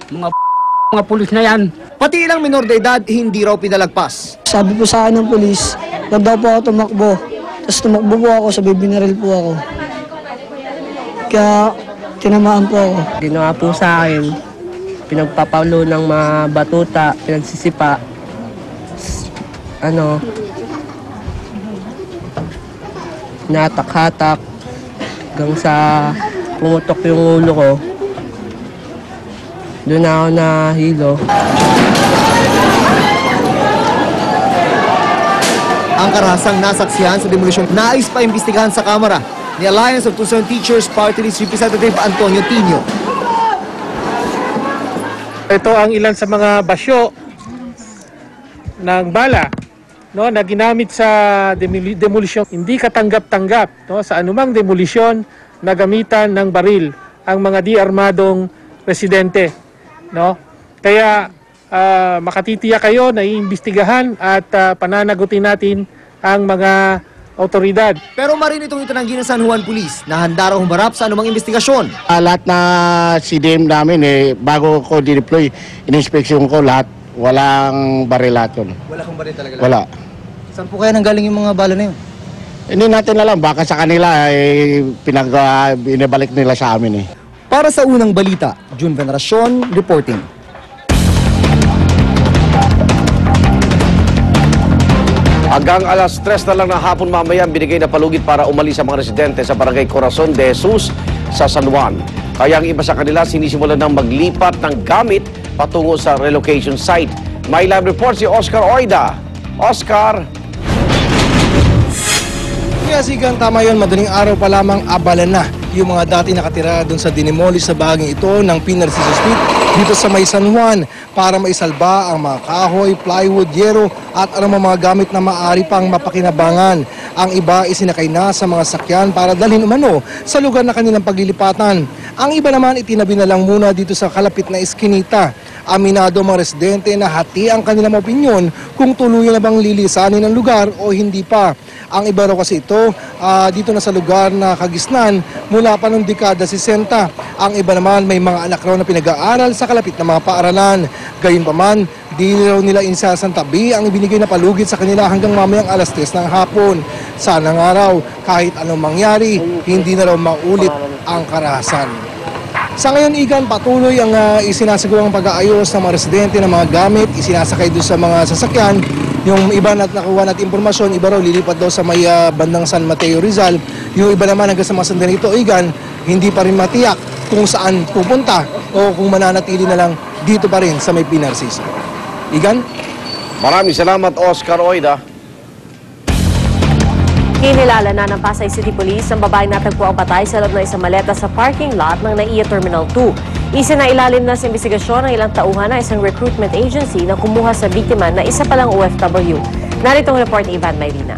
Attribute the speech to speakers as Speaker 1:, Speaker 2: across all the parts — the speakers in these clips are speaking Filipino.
Speaker 1: Mga pulis na yan.
Speaker 2: Pati ilang minor de edad, hindi raw pinalagpas.
Speaker 3: Sabi po sa akin ng pulis, wag daw po ako tumakbo. Tapos tumakbo po ako, sabi binaril po ako. Kaya tinamaan po ako.
Speaker 4: Ginawa po sa akin, pinagpapaulo ng mga batuta, pinagsisipa, natak-hatak, hanggang sa pumutok yung ulo ko. Doon ako nahilo.
Speaker 2: Ang karahasang nasaksihan sa demolisyon nais pa imbestigahan sa Kamara ni Alliance of Tucson Teachers Party List Representative Antonio Tino.
Speaker 5: Ito ang ilan sa mga basyo ng bala, no, na ginamit sa demolisyon. Hindi katanggap-tanggap, no, sa anumang demolisyon na gamitan ng baril ang mga di-armadong residente. No? Kaya makatitiyak kayo na iimbestigahan at pananagutin natin ang mga otoridad.
Speaker 2: Pero marin itong itinanggi ng San Juan Police na handa raw humarap sa anumang investigasyon.
Speaker 6: Lahat na CDM namin, bago ko di-deploy, in-inspection ko lahat, walang baril lahat yun.
Speaker 2: Wala kang baril talaga?
Speaker 6: Wala.
Speaker 2: Saan po kaya nanggaling yung mga bala na yun?
Speaker 6: Hindi natin alam, baka sa kanila binabalik nila sa amin .
Speaker 2: Para sa unang balita, June Veneracion reporting.
Speaker 7: Hanggang alas 3 na lang ng hapon mamaya binigay na palugit para umalis sa mga residente sa Barangay Corazon de Jesus sa San Juan. Kaya ang iba sa kanila sinisimulan ng maglipat ng gamit patungo sa relocation site. May live report si Oscar Oida. Oscar.
Speaker 8: Sigang tama yun, madaling araw pa lamang abala na yung mga dati nakatira doon sa dinimolish sa bahaging ito ng Pinarcito Street dito sa may San Juan para maisalba ang mga kahoy, plywood, yero at anumang mga gamit na maaari pang mapakinabangan. Ang iba isinakay na sa mga sakyan para dalhin umano sa lugar na kanilang paglilipatan. Ang iba naman itinabi na lang muna dito sa kalapit na iskinita. Aminado mga residente na hati ang kanilang opinyon kung tuluyan na bang lilisanin ang lugar o hindi pa. Ang iba raw kasi ito dito na sa lugar na kagisnan mula pa noong dekada 60. Ang iba naman may mga anak raw na pinag-aaral sa kalapit na mga paaralan. Gayunpaman, di raw nila insasantabi ang ibinigay na palugit sa kanila hanggang mamayang alas 3 ng hapon. Sana nga raw kahit anong mangyari, hindi na raw maulit ang karahasan. Sa ngayon, Igan, patuloy ang isinasagawang pag-aayos ng mga residente ng mga gamit, isinasakay doon sa mga sasakyan. Yung iba na nakuha natin impormasyon, iba raw lilipat daw sa may bandang San Mateo, Rizal. Yung iba naman hanggang sa mga sandali ito, Igan, hindi pa rin matiyak kung saan pupunta o kung mananatili na lang dito pa rin sa may Pinarcito. Igan?
Speaker 7: Maraming salamat, Oscar Oida.
Speaker 9: Kinilala na ng Pasay City Police ang babaeng natagpo ang patay sa loob ng isang maleta sa parking lot ng NAIA Terminal 2. Isinailalim na sa investigasyon ng ilang tauhan na isang recruitment agency na kumuha sa biktima na isa palang OFW. Narito ang report ni Ivan Mayrina.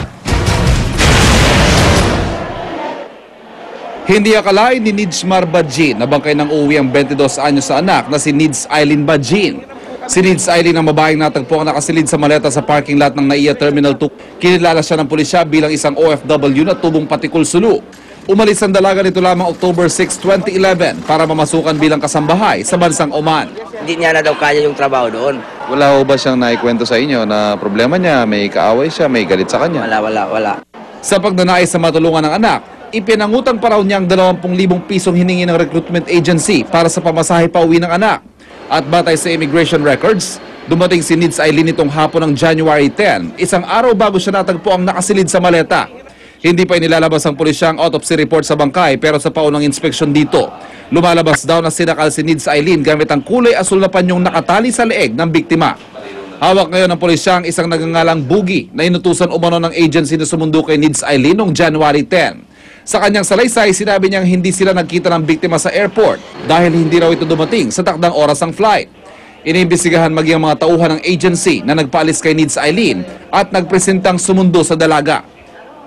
Speaker 10: Hindi akalain ni Nidsmar Badjin na bangkay ng uwi ang 22 anyos sa anak na si Nids Aileen Badjin. Si Nids Aileen ang babaeng natagpo ang nakasilid sa maleta sa parking lot ng NAIA Terminal 2. Kinilala siya ng pulisya bilang isang OFW na tubong patikul sulu. Umalis ang dalaga nito lamang October 6, 2011 para mamasukan bilang kasambahay sa bansang Oman.
Speaker 11: Hindi niya na daw kaya yung trabaho doon.
Speaker 10: Wala ho ba siyang naikwento sa inyo na problema niya, may kaaway siya, may galit sa kanya?
Speaker 11: Wala.
Speaker 10: Sa pagnanais sa matulungan ng anak, ipinangutang pa raw niya ang 20,000 pisong hiningi ng recruitment agency para sa pamasahe pa uwi ng anak. At batay sa immigration records, dumating si Nids Aileen nitong hapon ng January 10, isang araw bago siya natagpo ang nakasilid sa maleta. Hindi pa inilalabas ang pulisya ang autopsy report sa bangkay pero sa paunang inspeksyon dito, lumalabas daw na sinakal si Nids Aileen gamit ang kulay asul na panyong nakatali sa leeg ng biktima. Hawak ngayon ng pulisya ang isang nagangalang Boogie na inutusan umano ng agency na sumundo kay Nids Aileen noong January 10. Sa kanyang salaysay, sinabi niyang hindi sila nagkita ng biktima sa airport dahil hindi raw ito dumating sa takdang oras ng flight. Iniimbestigahan maging ang mga tauhan ng agency na nagpaalis kay Nids Aileen at nagpresentang sumundo sa dalaga.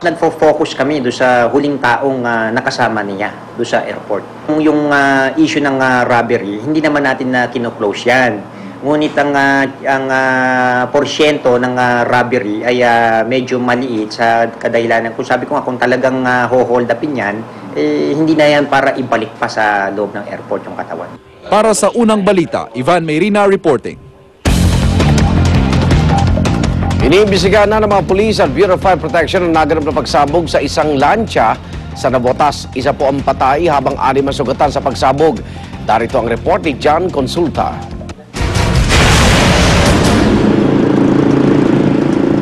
Speaker 11: Nagfo-focus kami doon sa huling taong nakasama niya doon sa airport. Yung issue ng robbery, hindi naman natin na kino-close yan. Ngunit ang porsyento ng robbery ay medyo maliit sa kadahilanan. Kung sabi ko nga, kung talagang hold upin yan, hindi na yan para ibalik pa sa loob ng airport yung katawan.
Speaker 10: Para sa Unang Balita, Ivan Mayrina reporting.
Speaker 7: Iniimbestigahan na ng mga pulis at Bureau of Fire Protection ang naganap na pagsabog sa isang lancha sa Navotas. Isa po ang patay habang 6 ang sugatan sa pagsabog. Darito ang report ni John Consulta.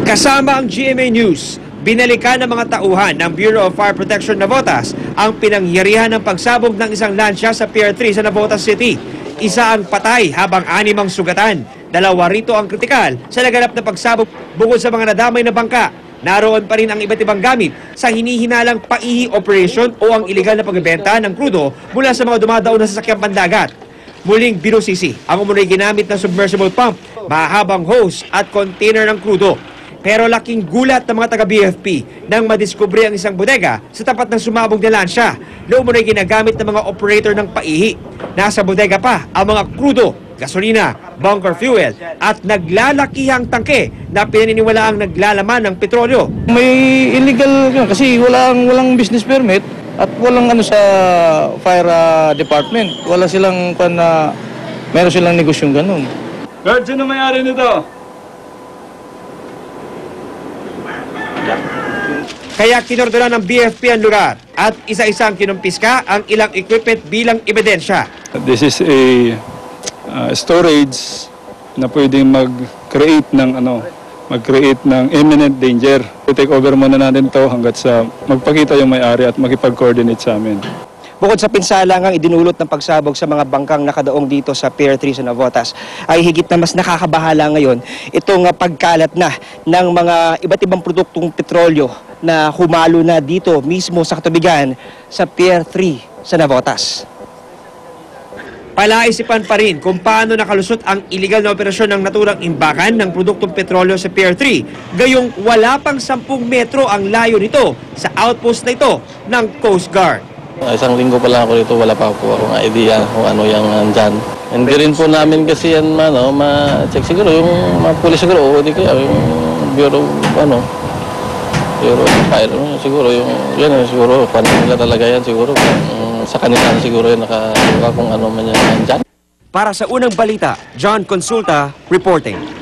Speaker 12: Kasama ang GMA News, binalikan ng mga tauhan ng Bureau of Fire Protection Navotas ang pinangyarihan ng pagsabog ng isang lansya sa Pier 3 sa Navotas City. Isa ang patay habang 6 ang sugatan. 2 rito ang kritikal sa naganap na pagsabog. Bukod sa mga nadamay na bangka, naroon pa rin ang iba't ibang gamit sa hinihinalang paihi operation o ang iligal na pagbebenta ng krudo mula sa mga dumadaon na sasakyang pandagat. Muling binusisi ang umunoy ginamit na submersible pump, mahabang hose at container ng krudo. Pero laking gulat ng mga taga-BFP nang madiskubre ang isang bodega sa tapat ng sumabog na lansya na umunoy ginagamit ng mga operator ng paihi. Nasa bodega pa ang mga krudo, gasolina, bunker fuel at naglalakihang tangke na pinaniniwalaang naglalaman ng petrolyo.
Speaker 13: May illegal yun kasi walang business permit at walang sa fire department. Wala silang meron silang negosyong ganun.
Speaker 14: Guard, sino may-ari nito?
Speaker 12: Kaya kinordona ng BFP ang lugar at isa-isang kinumpiska ang ilang equipment bilang ebidensya.
Speaker 14: This is a storage na pwedeng mag-create ng imminent danger. I-take over muna natin to hanggat sa magpakita yung may-ari at makipag-coordinate sa amin.
Speaker 15: Bukod sa pinsala ngang idinulot ng pagsabog sa mga bangkang nakadaong dito sa Pier 3 sa Navotas, ay higit na mas nakakabahala ngayon itong pagkalat na ng mga iba't ibang produktong petrolyo na humalo na dito mismo sa katubigan sa Pier 3 sa Navotas.
Speaker 12: Palaisipan pa rin kung paano nakalusot ang iligal na operasyon ng naturang imbakan ng produktong petrolyo sa Pier 3, gayong wala pang 10 metro ang layo nito sa outpost na ito ng Coast Guard.
Speaker 13: Isang linggo pa lang ako dito, wala pa po akong idea kung ano yung nandyan. Hindi rin po namin kasi yan ma-check siguro, yung mga pulis siguro, o di kaya yung Bureau, Bureau of Fire, siguro yung, yan siguro, paano nila talaga yan siguro, sa kanila siguro yung nakasuka kung ano man yan nandyan.
Speaker 12: Para sa Unang Balita, John Consulta, reporting.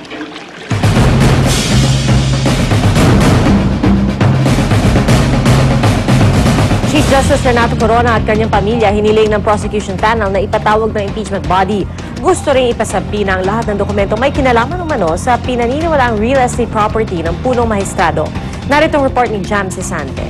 Speaker 9: Chief Justice Renato Corona at kanyang pamilya hiniling ng prosecution panel na ipatawag ng impeachment body. Gusto rin ipasabi ng lahat ng dokumento may kinalaman umano sa pinaniniwalaang real estate property ng punong mahistrado. Narito ang report ni Jam Cesante.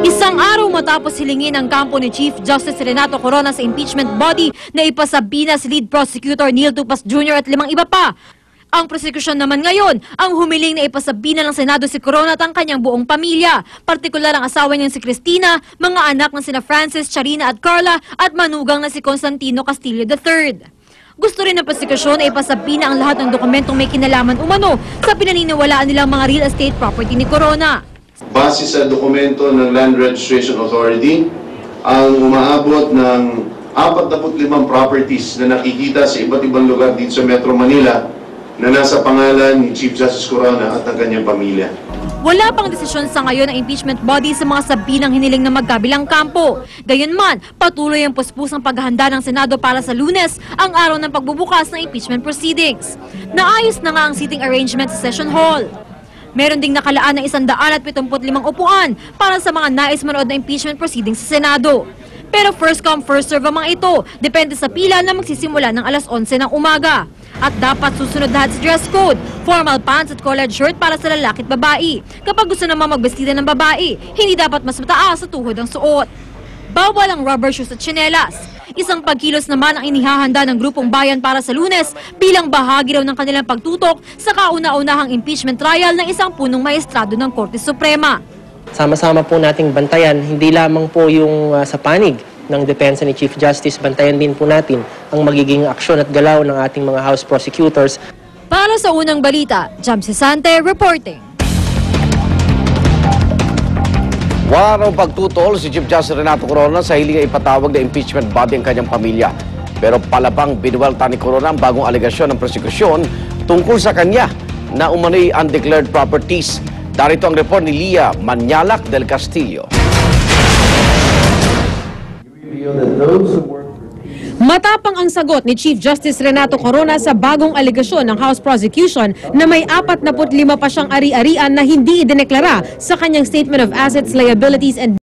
Speaker 16: Isang araw matapos hilingin ang kampo ni Chief Justice Renato Corona sa impeachment body na ipasabi na si lead prosecutor Neil Tupas Jr. at 5 iba pa. Ang prosekusyon naman ngayon ang humiling na ipasabi na ng Senado si Corona at ang kanyang buong pamilya, partikular ang asawa niyang si Cristina, mga anak na sina Francis, Charina at Carla at manugang na si Constantino Castillo III. Gusto rin ng prosekusyon na ipasabi na ang lahat ng dokumentong may kinalaman umano sa pinaniniwalaan nilang mga real estate property ni Corona.
Speaker 17: Base sa dokumento ng Land Registration Authority, ang umaabot ng 45 properties na nakikita sa iba't ibang lugar dito sa Metro Manila na nasa pangalan ni Chief Justice Corona at ng kanyang pamilya.
Speaker 16: Wala pang desisyon sa ngayon ang impeachment body sa mga sabi ng hiniling na magkabilang kampo. Gayunman, patuloy ang puspusang paghahanda ng Senado para sa Lunes, ang araw ng pagbubukas ng impeachment proceedings. Naayos na nga ang seating arrangement sa session hall. Meron ding nakalaan ng 175 upuan para sa mga nais manood na impeachment proceedings sa Senado. Pero first come first serve ang mga ito, depende sa pila na magsisimula ng alas 11 ng umaga. At dapat susunod lahat sa dress code, formal pants at collared shirt para sa lalaki at babae. Kapag gusto naman magbestida ng babae, hindi dapat mas mataas sa tuhod ang suot. Bawal ang rubber shoes at tsinelas. Isang pagkilos naman ang inihahanda ng Grupong Bayan para sa Lunes bilang bahagi raw ng kanilang pagtutok sa kauna-unahang impeachment trial ng isang punong maestrado ng Korte Suprema.
Speaker 4: Sama-sama po nating bantayan, hindi lamang po yung sa panig ng depensa ni Chief Justice, bantayan din po natin ang magiging aksyon at galaw ng ating mga House prosecutors.
Speaker 16: Para sa Unang Balita, Jam Cesante reporting.
Speaker 7: Wala raw pagtutol si Chief Justice Renato Corona sa hiling ay ipatawag na impeachment body ang kanyang pamilya. Pero palabang binuwelta ni Corona ang bagong alegasyon ng prosekusyon tungkol sa kanya na umano'y undeclared properties. Darito ang report ni Lia Manyalak del Castillo.
Speaker 18: Matapang ang sagot ni Chief Justice Renato Corona sa bagong alegasyon ng House Prosecution na may 45 pa siyang ari-arian na hindi idineklara sa kanyang Statement of Assets, Liabilities and